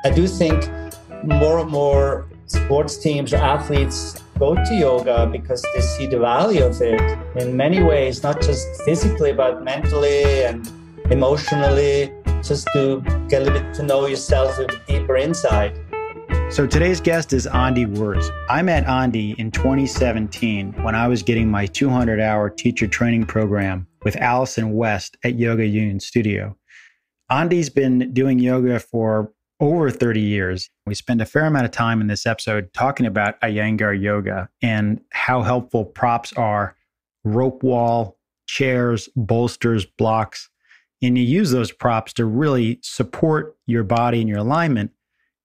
I do think more and more sports teams or athletes go to yoga because they see the value of it in many ways, not just physically, but mentally and emotionally, just to get a little bit to know yourself a bit deeper inside. So today's guest is Andi Wirz. I met Andi in 2017 when I was getting my 200-hour teacher training program with Allison West at Yoga Union Studio. Andi's been doing yoga for over 30 years. We spend a fair amount of time in this episode talking about Iyengar yoga and how helpful props are, rope wall, chairs, bolsters, blocks. And you use those props to really support your body and your alignment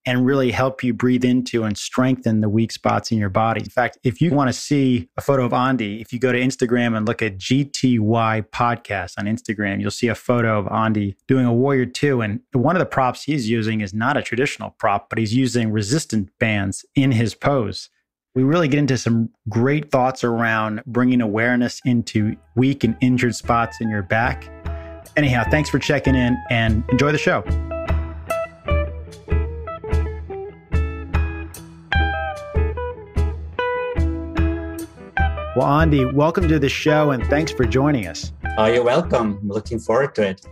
and really help you breathe into and strengthen the weak spots in your body. In fact, if you want to see a photo of Andi, if you go to Instagram and look at GTY Podcast on Instagram, you'll see a photo of Andi doing a Warrior 2. And one of the props he's using is not a traditional prop, but he's using resistance bands in his pose. We really get into some great thoughts around bringing awareness into weak and injured spots in your back. Anyhow, thanks for checking in and enjoy the show. Well, Andi, welcome to the show and thanks for joining us. Oh, you're welcome. I'm looking forward to it.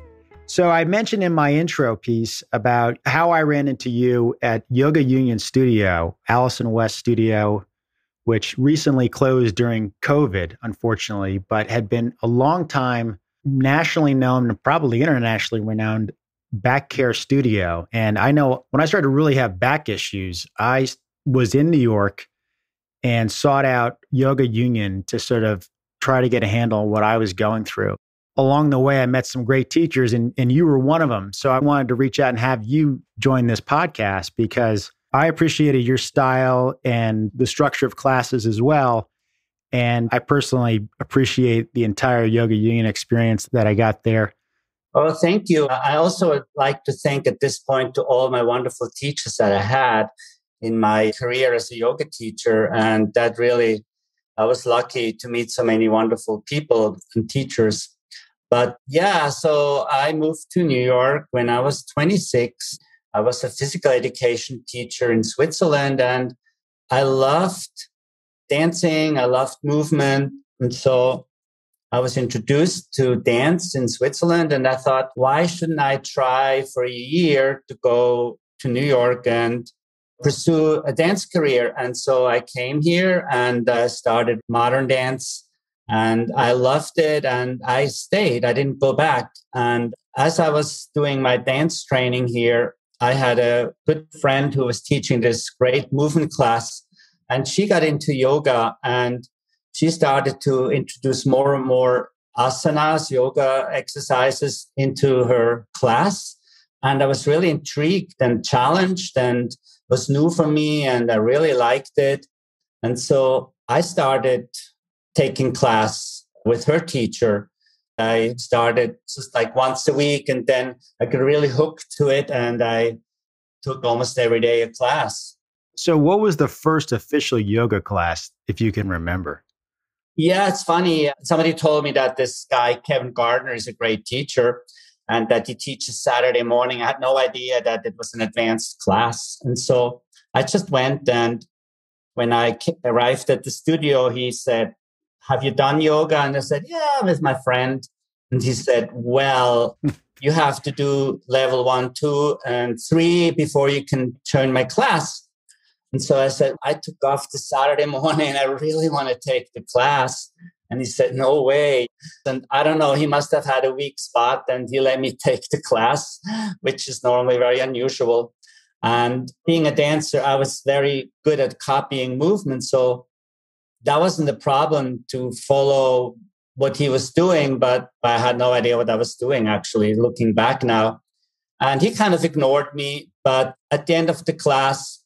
So I mentioned in my intro piece about how I ran into you at Yoga Union Studio, Allison West Studio, which recently closed during COVID, unfortunately, but had been a long time nationally known and probably internationally renowned backcare studio. And I know when I started to really have back issues, I was in New York and sought out Yoga Union to sort of try to get a handle on what I was going through. Along the way, I met some great teachers and you were one of them. So I wanted to reach out and have you join this podcast because I appreciated your style and the structure of classes as well. And I personally appreciate the entire Yoga Union experience that I got there. Oh, thank you. I also would like to thank at this point to all my wonderful teachers that I had in my career as a yoga teacher. And that really, I was lucky to meet so many wonderful people and teachers. But yeah, so I moved to New York when I was 26. I was a physical education teacher in Switzerland and I loved dancing. I loved movement. And so I was introduced to dance in Switzerland and I thought, why shouldn't I try for a year to go to New York and pursue a dance career? And so I came here and started modern dance and I loved it and I stayed. I didn't go back. And as I was doing my dance training here, I had a good friend who was teaching this great movement class and she got into yoga and she started to introduce more and more asanas, yoga exercises into her class. And I was really intrigued and challenged and was new for me and I really liked it. And so I started taking class with her teacher. I started just like once a week and then I got really hooked to it and I took almost every day a class. So what was the first official yoga class, if you can remember? Yeah, it's funny. Somebody told me that this guy, Kevin Gardner, is a great teacher and that he teaches Saturday morning. I had no idea that it was an advanced class. And so I just went and when I arrived at the studio, he said, have you done yoga? And I said, yeah, with my friend. And he said, well, you have to do level 1, 2, and 3 before you can join my class. And so I said, I took off the Saturday morning. I really want to take the class. And he said, no way. And I don't know, he must have had a weak spot and he let me take the class, which is normally very unusual. And being a dancer, I was very good at copying movements. So that wasn't the problem to follow what he was doing, but I had no idea what I was doing, actually, looking back now. And he kind of ignored me. But at the end of the class,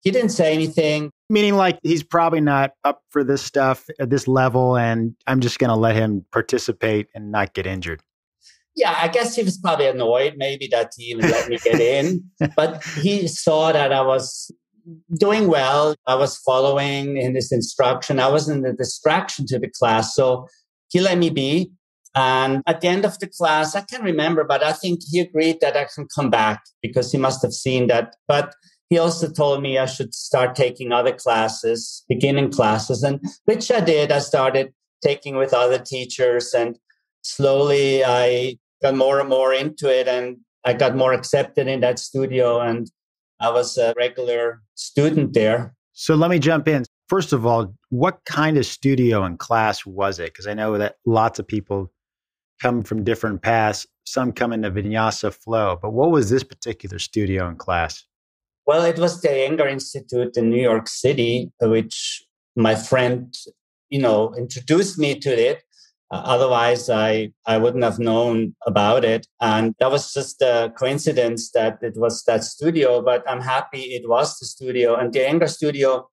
he didn't say anything. Meaning like he's probably not up for this stuff at this level and I'm just going to let him participate and not get injured. Yeah, I guess he was probably annoyed maybe that he even let me get in. But he saw that I was doing well. I was following in his instruction. I wasn't a distraction to the class. So he let me be. And at the end of the class, I can't remember, but I think he agreed that I can come back because he must have seen that. But he also told me I should start taking other classes, beginning classes, and which I did. I started taking with other teachers, and slowly I got more and more into it, and I got more accepted in that studio, and I was a regular student there. So let me jump in. First of all, what kind of studio and class was it? Because I know that lots of people come from different paths. Some come in the vinyasa flow, but what was this particular studio and class? Well, it was the Iyengar Institute in New York City, which my friend, introduced me to it. Otherwise, I wouldn't have known about it. And that was just a coincidence that it was that studio, but I'm happy it was the studio. And the Iyengar studio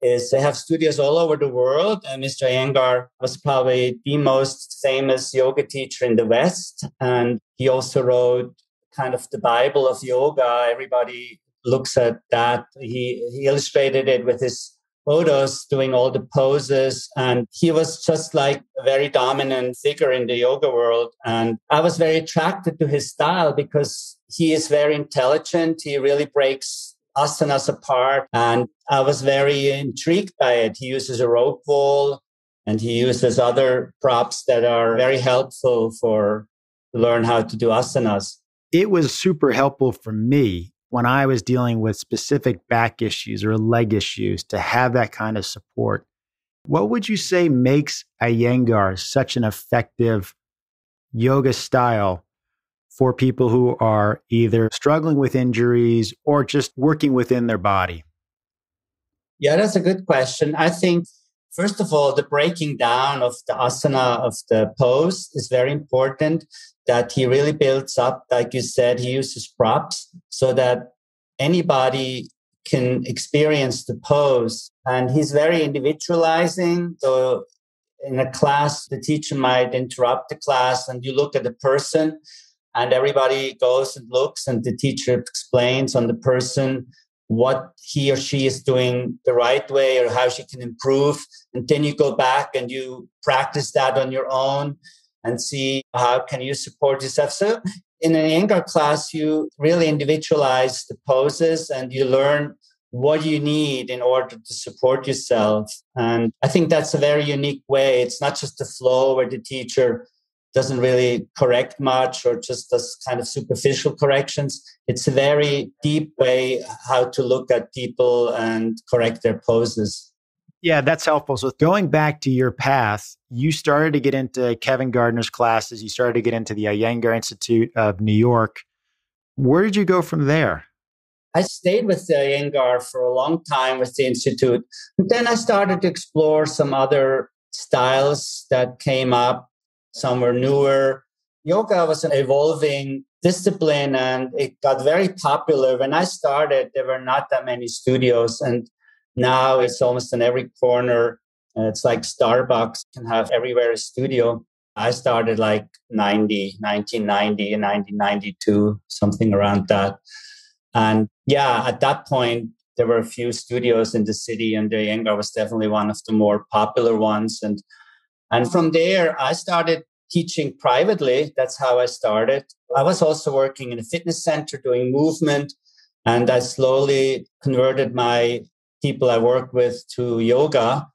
they have studios all over the world. And Mr. Iyengar was probably the most famous yoga teacher in the West. And he also wrote kind of the Bible of yoga. Everybody looks at that. He illustrated it with his photos, doing all the poses. And he was just like a very dominant figure in the yoga world. And I was very attracted to his style because he is very intelligent. He really breaks asanas apart. And I was very intrigued by it. He uses a rope wall and he uses other props that are very helpful to learn how to do asanas. It was super helpful for me when I was dealing with specific back issues or leg issues to have that kind of support. What would you say makes Iyengar such an effective yoga style for people who are either struggling with injuries or just working within their body? Yeah, that's a good question. I think, first of all, the breaking down of the asana, of the pose is very important, that he really builds up. Like you said, he uses props so that anybody can experience the pose. And he's very individualizing. So in a class, the teacher might interrupt the class and you look at the person and everybody goes and looks and the teacher explains on the person what he or she is doing the right way or how she can improve. And then you go back and you practice that on your own and see how can you support yourself. So in an Iyengar class, you really individualize the poses and you learn what you need in order to support yourself. And I think that's a very unique way. It's not just the flow where the teacher doesn't really correct much or just does kind of superficial corrections. It's a very deep way how to look at people and correct their poses. Yeah, that's helpful. So going back to your path, you started to get into Kevin Gardner's classes. You started to get into the Iyengar Institute of New York. Where did you go from there? I stayed with the Iyengar for a long time with the Institute. But then I started to explore some other styles that came up. Some were newer. Yoga was an evolving discipline and it got very popular. When I started, there were not that many studios. And now it's almost in every corner. It's like Starbucks can have everywhere a studio. I started like 1990, 1992, something around that. And yeah, at that point, there were a few studios in the city and the Iyengar was definitely one of the more popular ones. And from there, I started teaching privately. That's how I started. I was also working in a fitness center doing movement. And I slowly converted my people I worked with to yoga.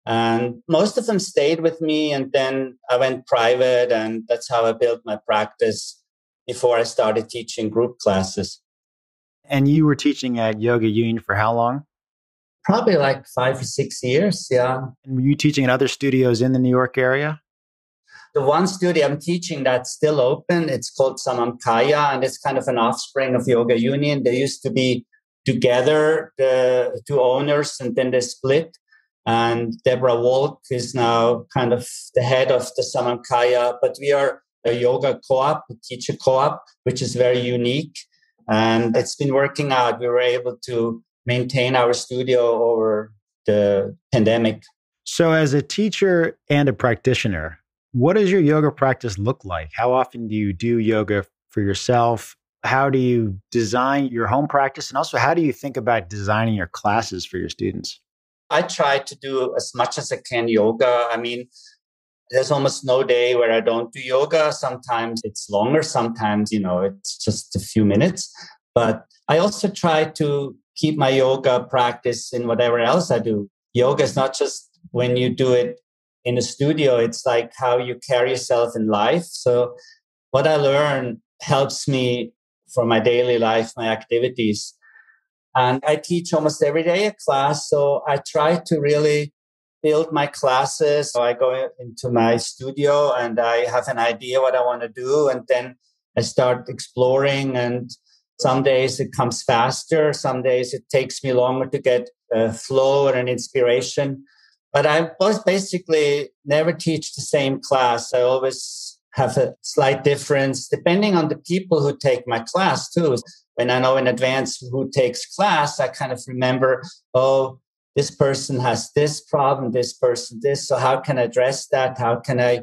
And most of them stayed with me. And then I went private. And that's how I built my practice before I started teaching group classes. And you were teaching at Yoga Union for how long? Probably like 5 or 6 years, yeah. And were you teaching at other studios in the New York area? The one studio I'm teaching that's still open, it's called Samamkaya, and it's kind of an offspring of Yoga Union. They used to be together, the two owners, and then they split. And Deborah Wolk is now kind of the head of the Samamkaya, but we are a yoga co-op, a teacher co-op, which is very unique. And it's been working out. We were able to maintain our studio over the pandemic. So as a teacher and a practitioner, what does your yoga practice look like? How often do you do yoga for yourself? How do you design your home practice? And also, how do you think about designing your classes for your students? I try to do as much as I can yoga. I mean, There's almost no day where I don't do yoga. Sometimes it's longer. Sometimes, it's just a few minutes. But I also try to keep my yoga practice in whatever else I do. Yoga is not just when you do it in a studio. It's like how you carry yourself in life. So what I learn helps me for my daily life, my activities. And I teach almost every day a class. So I try to really build my classes. So I go into my studio and I have an idea what I want to do. And then I start exploring. And some days it comes faster. Some days it takes me longer to get a flow or an inspiration. But I basically never teach the same class. I always have a slight difference depending on the people who take my class too. When I know in advance who takes class, I kind of remember, oh, this person has this problem, this person this. So how can I address that? How can I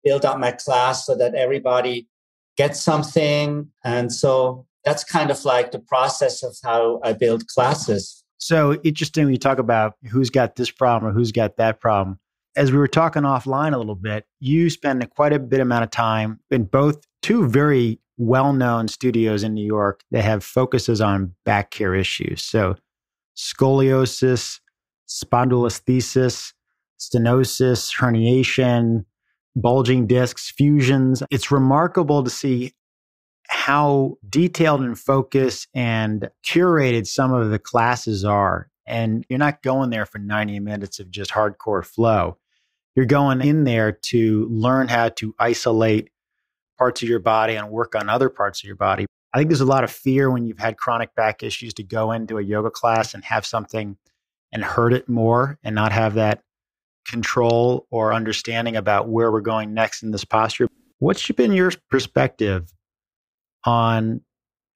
build up my class so that everybody gets something? And so that's kind of like the process of how I build classes. So interesting when you talk about who's got this problem or who's got that problem. As we were talking offline a little bit, you spend quite a bit amount of time in both two very well-known studios in New York that have focuses on back care issues. So scoliosis, spondylolisthesis, stenosis, herniation, bulging discs, fusions. It's remarkable to see how detailed and focused and curated some of the classes are. And you're not going there for 90 minutes of just hardcore flow. You're going in there to learn how to isolate parts of your body and work on other parts of your body. I think there's a lot of fear when you've had chronic back issues to go into a yoga class and have something and hurt it more and not have that control or understanding about where we're going next in this posture. What's been your perspective on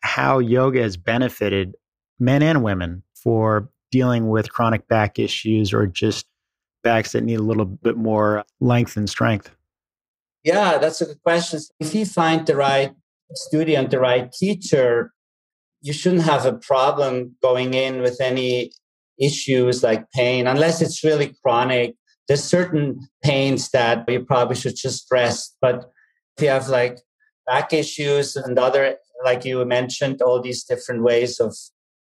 how yoga has benefited men and women for dealing with chronic back issues or just backs that need a little bit more length and strength? Yeah, that's a good question. If you find the right studio and the right teacher, you shouldn't have a problem going in with any issues like pain, unless it's really chronic. There's certain pains that you probably should just rest. But if you have like back issues and other, like you mentioned, all these different ways of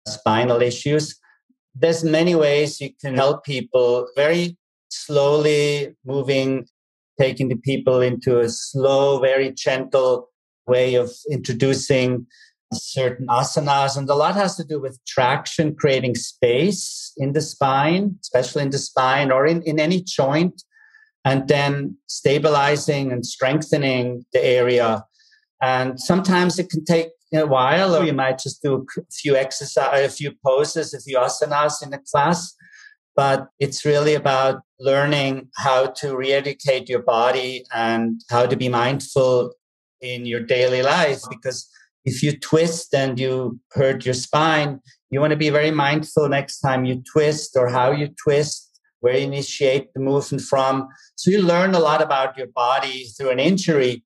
spinal issues, there's many ways you can help people very slowly moving, taking the people into a slow, very gentle way of introducing certain asanas. And a lot has to do with traction, creating space in the spine, especially in the spine or in any joint, and then stabilizing and strengthening the area. And sometimes it can take a while, or you might just do a few exercises, a few poses, a few asanas in a class. But it's really about learning how to re-educate your body and how to be mindful in your daily life. Because if you twist and you hurt your spine, you want to be very mindful next time you twist or how you twist, where you initiate the movement from. So you learn a lot about your body through an injury.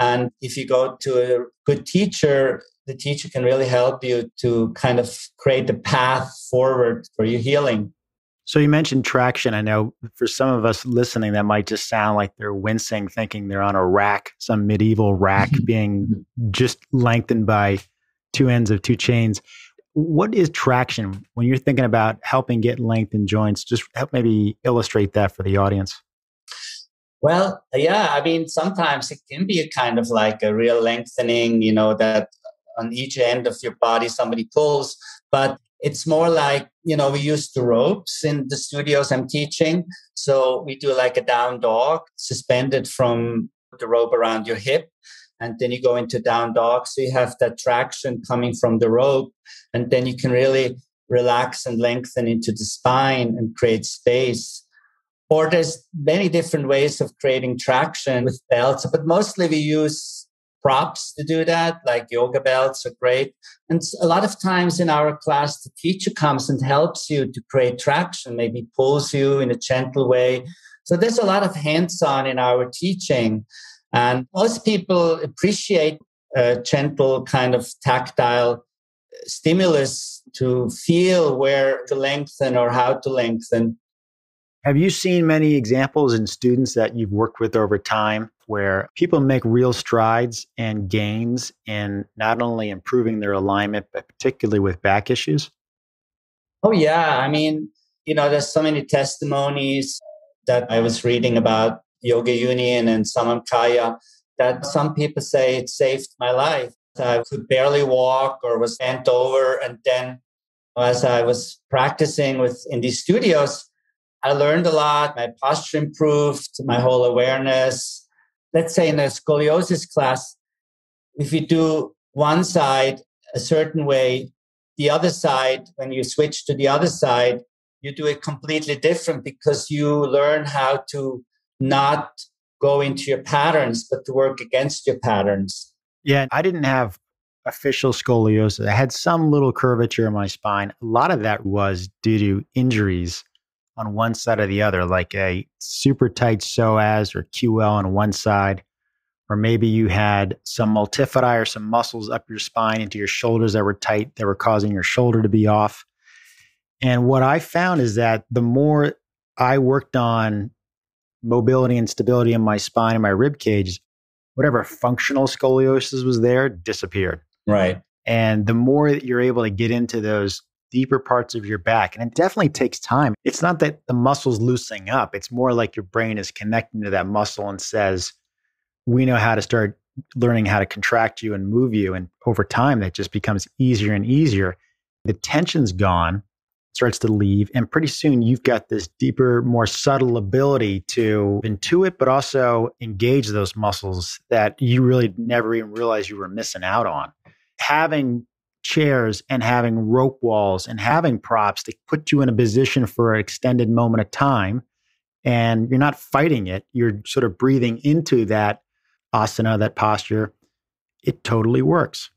And if you go to a good teacher, the teacher can really help you to kind of create a path forward for your healing. So you mentioned traction. I know for some of us listening, that might just sound like they're wincing, thinking they're on a rack, some medieval rack being just lengthened by two ends of two chains. What is traction when you're thinking about helping get length in joints? Just help maybe illustrate that for the audience. Well, yeah, I mean, sometimes it can be a kind of like a real lengthening, that on each end of your body somebody pulls, but it's more like, we use the ropes in the studios I'm teaching. So we do like a down dog suspended from the rope around your hip. And then you go into down dog. So you have that traction coming from the rope. And then you can really relax and lengthen into the spine and create space. Or there's many different ways of creating traction with belts, but mostly we use props to do that, like yoga belts are great. And a lot of times in our class, the teacher comes and helps you to create traction, maybe pulls you in a gentle way. So there's a lot of hands-on in our teaching. And most people appreciate a gentle kind of tactile stimulus to feel where to lengthen or how to lengthen. Have you seen many examples in students that you've worked with over time where people make real strides and gains in not only improving their alignment, but particularly with back issues? Oh, yeah. I mean, there's so many testimonies that I was reading about Yoga Union and Samamkaya that some people say it saved my life. I could barely walk or was bent over. And then as I was practicing in these studios, I learned a lot. My posture improved, my whole awareness. Let's say in a scoliosis class, if you do one side a certain way, the other side, when you switch to the other side, you do it completely different because you learn how to not go into your patterns, but to work against your patterns. Yeah, I didn't have official scoliosis. I had some little curvature in my spine. A lot of that was due to injuries on one side or the other, like a super tight psoas or QL on one side, or maybe you had some multifidi or some muscles up your spine into your shoulders that were tight that were causing your shoulder to be off. And what I found is that the more I worked on mobility and stability in my spine and my rib cage, whatever functional scoliosis was there disappeared. Right. And the more that you're able to get into those deeper parts of your back, and it definitely takes time. It's not that the muscle's loosening up. It's more like your brain is connecting to that muscle and says, we know how to start learning how to contract you and move you. And over time, that just becomes easier and easier. The tension's gone, starts to leave. And pretty soon you've got this deeper, more subtle ability to intuit, but also engage those muscles that you really never even realized you were missing out on. Having chairs and having rope walls and having props to put you in a position for an extended moment of time, and you're not fighting it, you're sort of breathing into that asana, that posture, it totally works.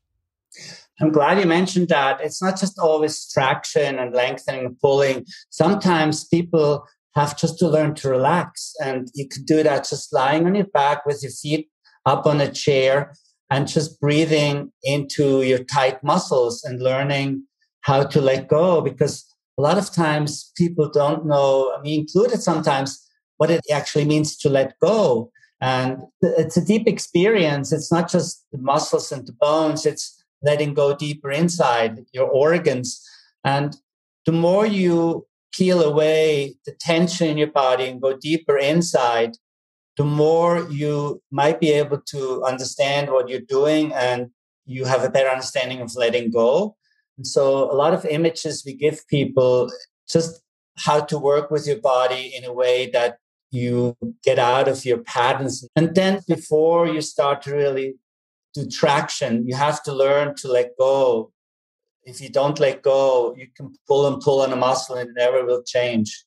I'm glad you mentioned that. It's not just always traction and lengthening and pulling. Sometimes people have just to learn to relax. And you could do that just lying on your back with your feet up on a chair and just breathing into your tight muscles and learning how to let go. Because a lot of times people don't know, me included sometimes, what it actually means to let go. And it's a deep experience. It's not just the muscles and the bones. It's letting go deeper inside your organs. And the more you peel away the tension in your body and go deeper inside, the more you might be able to understand what you're doing and you have a better understanding of letting go. And so a lot of images we give people just how to work with your body in a way that you get out of your patterns. And then before you start to really do traction, you have to learn to let go. If you don't let go, you can pull and pull on a muscle and it never will change.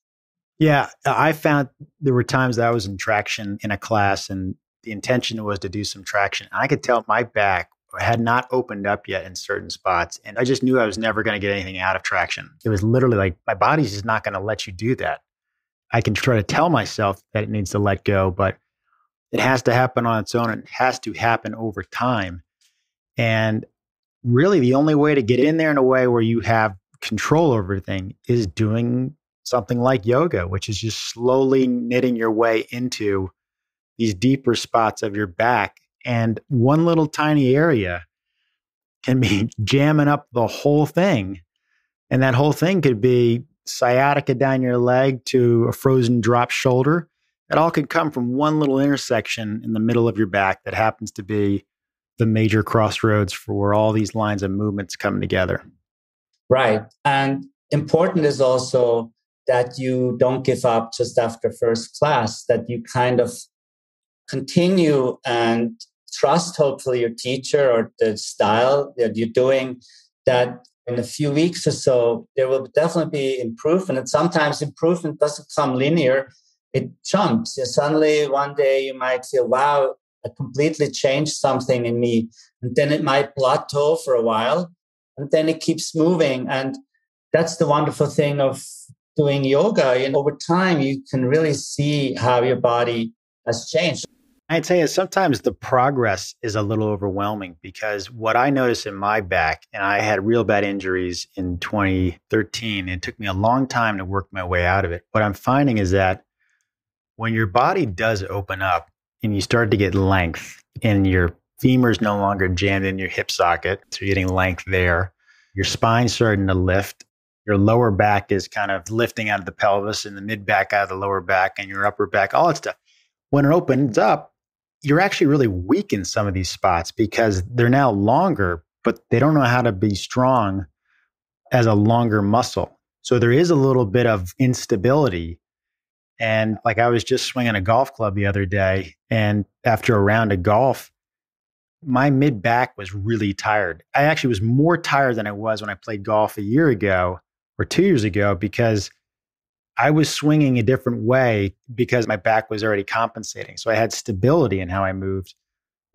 Yeah, I found there were times that I was in traction in a class and the intention was to do some traction. I could tell my back had not opened up yet in certain spots. And I just knew I was never going to get anything out of traction. It was literally like, my body's just not going to let you do that. I can try to tell myself that it needs to let go, but it has to happen on its own. And it has to happen over time. And really the only way to get in there in a way where you have control over everything is doing something like yoga, which is just slowly knitting your way into these deeper spots of your back. And one little tiny area can be jamming up the whole thing. And that whole thing could be sciatica down your leg to a frozen drop shoulder. It all could come from one little intersection in the middle of your back that happens to be the major crossroads for where all these lines of movements come together. Right. And important is also that you don't give up just after first class, that you kind of continue and trust, hopefully, your teacher or the style that you're doing, that in a few weeks or so, there will definitely be improvement. And sometimes improvement doesn't come linear. It jumps. Suddenly, one day you might feel, wow, I completely changed something in me. And then it might plateau for a while. And then it keeps moving. And that's the wonderful thing of doing yoga. Over time, you can really see how your body has changed. I'd say is sometimes the progress is a little overwhelming because what I notice in my back, and I had real bad injuries in 2013, and it took me a long time to work my way out of it. What I'm finding is that when your body does open up and you start to get length and your femur is no longer jammed in your hip socket, so you're getting length there, your spine's starting to lift, your lower back is kind of lifting out of the pelvis and the mid back out of the lower back and your upper back, all that stuff. When it opens up, you're actually really weak in some of these spots because they're now longer, but they don't know how to be strong as a longer muscle. So there is a little bit of instability. And like I was just swinging a golf club the other day, and after a round of golf, my mid back was really tired. I actually was more tired than I was when I played golf a year ago or 2 years ago because I was swinging a different way because my back was already compensating. So I had stability in how I moved.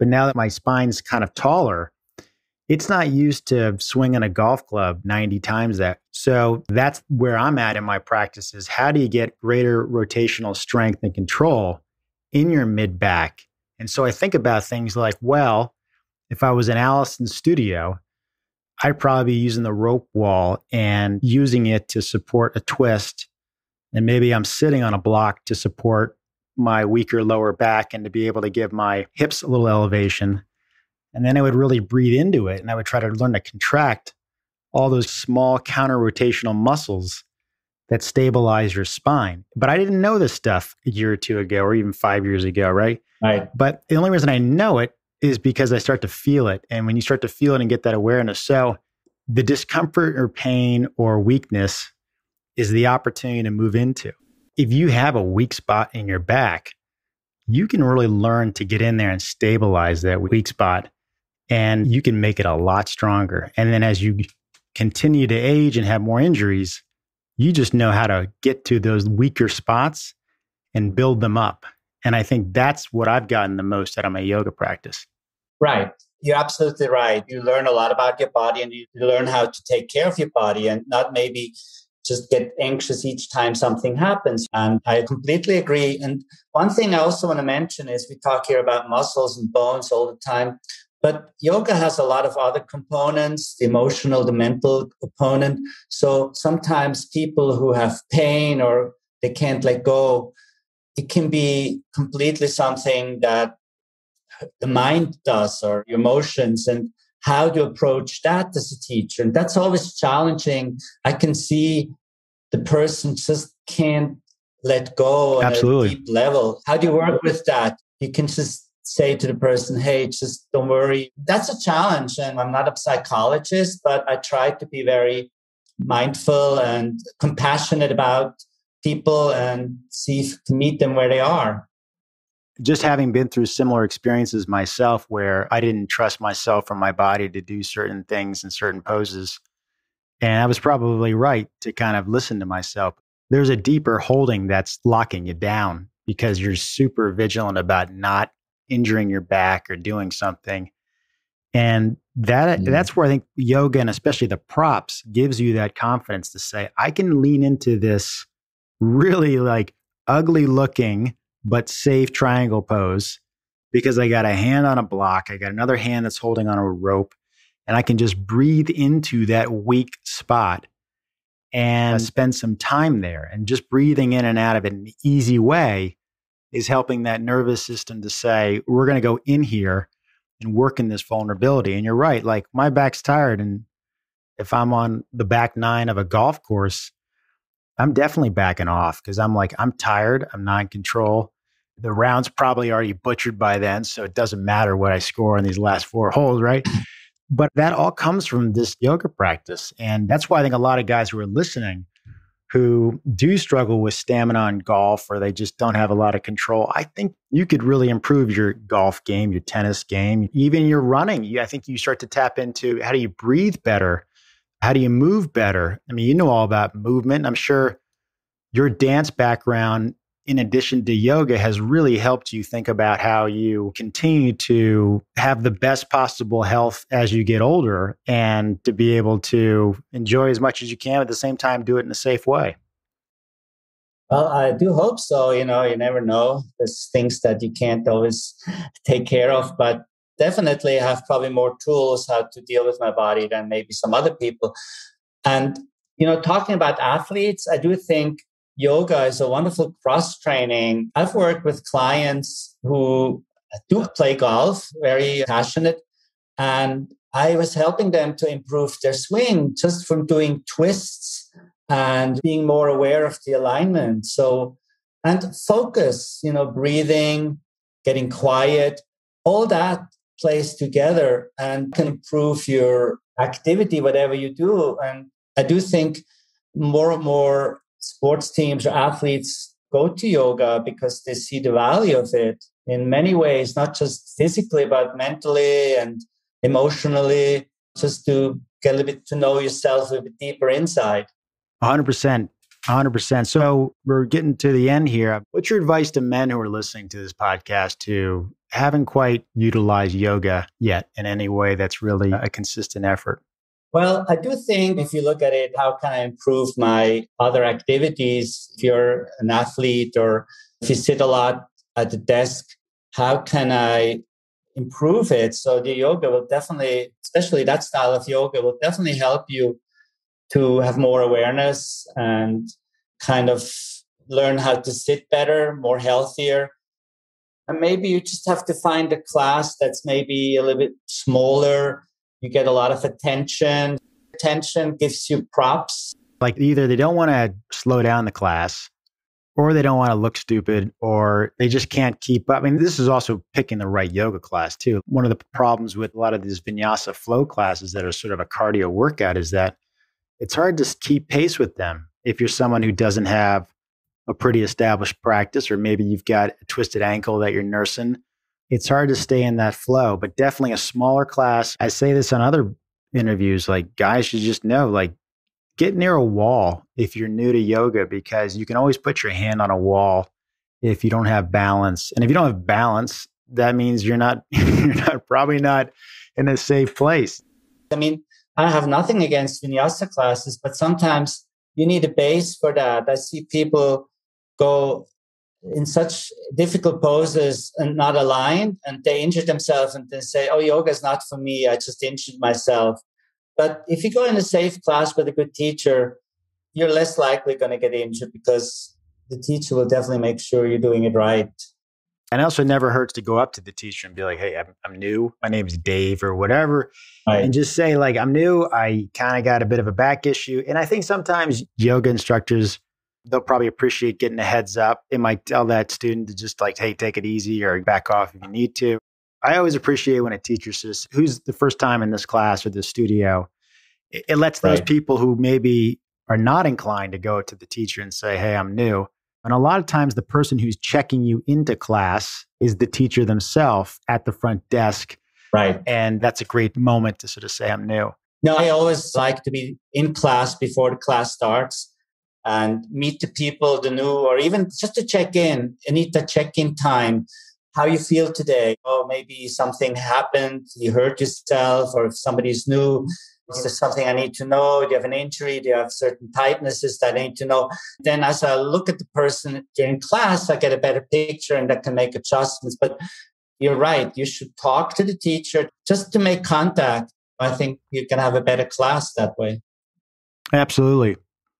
But now that my spine's kind of taller, it's not used to swinging a golf club 90 times that. So that's where I'm at in my practice is how do you get greater rotational strength and control in your mid back? And so I think about things like, well, if I was in Allison's studio, I'd probably be using the rope wall and using it to support a twist. And maybe I'm sitting on a block to support my weaker lower back and to be able to give my hips a little elevation. And then I would really breathe into it and I would try to learn to contract all those small counter-rotational muscles that stabilize your spine. But I didn't know this stuff a year or two ago or even 5 years ago, right? Right. But the only reason I know it is because I start to feel it. And when you start to feel it and get that awareness, so the discomfort or pain or weakness is the opportunity to move into. If you have a weak spot in your back, you can really learn to get in there and stabilize that weak spot, and you can make it a lot stronger. And then as you continue to age and have more injuries, you just know how to get to those weaker spots and build them up. And I think that's what I've gotten the most out of my yoga practice. Right. You're absolutely right. You learn a lot about your body and you learn how to take care of your body and not maybe just get anxious each time something happens. And I completely agree. And one thing I also want to mention is we talk here about muscles and bones all the time, but yoga has a lot of other components, the emotional, the mental component. So sometimes people who have pain or they can't let go, it can be completely something that the mind does or your emotions, and how to approach that as a teacher. And that's always challenging. I can see the person just can't let go on a deep level. How do you work with that? You can just say to the person, hey, just don't worry. That's a challenge. And I'm not a psychologist, but I try to be very mindful and compassionate about people and to meet them where they are. Just having been through similar experiences myself where I didn't trust myself or my body to do certain things in certain poses. And I was probably right to kind of listen to myself. There's a deeper holding that's locking you down because you're super vigilant about not injuring your back or doing something. And that's where I think yoga and especially the props gives you that confidence to say, I can lean into this really like ugly looking but safe triangle pose because I got a hand on a block. I got another hand that's holding on a rope, and I can just breathe into that weak spot and spend some time there. And just breathing in and out of it in an easy way is helping that nervous system to say, we're going to go in here and work in this vulnerability. And you're right, like my back's tired. And if I'm on the back nine of a golf course, I'm definitely backing off because I'm tired. I'm not in control. The round's probably already butchered by then, so it doesn't matter what I score in these last 4 holes, right? But that all comes from this yoga practice. And that's why I think a lot of guys who are listening who do struggle with stamina in golf or they just don't have a lot of control, I think you could really improve your golf game, your tennis game, even your running. I think you start to tap into how do you breathe better? How do you move better? I mean, you know all about movement. I'm sure your dance background, in addition to yoga, has really helped you think about how you continue to have the best possible health as you get older and to be able to enjoy as much as you can at the same time, do it in a safe way. Well, I do hope so. You know, you never know. There's things that you can't always take care of, but definitely I have probably more tools how to deal with my body than maybe some other people. And, you know, talking about athletes, I do think yoga is a wonderful cross training. I've worked with clients who do play golf, very passionate, and I was helping them to improve their swing just from doing twists and being more aware of the alignment. So, and focus, you know, breathing, getting quiet, all that plays together and can improve your activity, whatever you do. And I do think more and more sports teams or athletes go to yoga because they see the value of it in many ways, not just physically, but mentally and emotionally, just to get a little bit to know yourself a little bit deeper inside. 100%. 100%. So we're getting to the end here. What's your advice to men who are listening to this podcast who haven't quite utilized yoga yet in any way that's really a consistent effort? Well, I do think if you look at it, how can I improve my other activities? If you're an athlete or if you sit a lot at the desk, how can I improve it? So the yoga will definitely, especially that style of yoga, will definitely help you to have more awareness and kind of learn how to sit better, more healthier. And maybe you just have to find a class that's maybe a little bit smaller. You get a lot of attention. Attention gives you props. Like either they don't want to slow down the class, or they don't want to look stupid, or they just can't keep up. I mean, this is also picking the right yoga class too. One of the problems with a lot of these vinyasa flow classes that are sort of a cardio workout is that it's hard to keep pace with them if you're someone who doesn't have a pretty established practice, or maybe you've got a twisted ankle that you're nursing. It's hard to stay in that flow, but definitely a smaller class. I say this on other interviews, like guys should just know, like get near a wall if you're new to yoga, because you can always put your hand on a wall if you don't have balance. And if you don't have balance, that means you're not probably not in a safe place. I mean, I have nothing against vinyasa classes, but sometimes you need a base for that. I see people go in such difficult poses and not aligned, and they injure themselves and they say, oh, yoga is not for me. I just injured myself. But if you go in a safe class with a good teacher, you're less likely going to get injured because the teacher will definitely make sure you're doing it right. And also, it never hurts to go up to the teacher and be like, hey, I'm new. My name is Dave or whatever. Right. And just say, like, I'm new. I kind of got a bit of a back issue. And I think sometimes yoga instructors, they'll probably appreciate getting a heads up. They might tell that student to just like, hey, take it easy or back off if you need to. I always appreciate when a teacher says, who's the first time in this class or this studio? It lets those people who maybe are not inclined to go to the teacher and say, hey, I'm new. And a lot of times the person who's checking you into class is the teacher themselves at the front desk. Right. And that's a great moment to sort of say, I'm new. No, I always like to be in class before the class starts and meet the people, the new, or even just to check in. You need the check-in time. How you feel today? Oh, maybe something happened. You hurt yourself, or if somebody's new, is there something I need to know? Do you have an injury? Do you have certain tightnesses that I need to know? Then as I look at the person during class, I get a better picture and I can make adjustments. But you're right. You should talk to the teacher just to make contact. I think you can have a better class that way. Absolutely.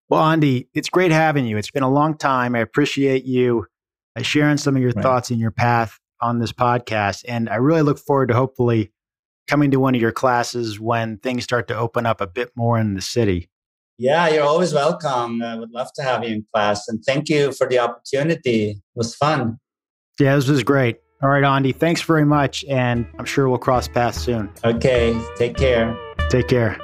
Well, Andi, it's great having you. It's been a long time. I appreciate you sharing some of your thoughts and your path on this podcast. And I really look forward to hopefully coming to one of your classes when things start to open up a bit more in the city. Yeah, you're always welcome. I would love to have you in class. And thank you for the opportunity. It was fun. Yeah, this was great. All right, Andi, thanks very much. And I'm sure we'll cross paths soon. Okay, take care. Take care.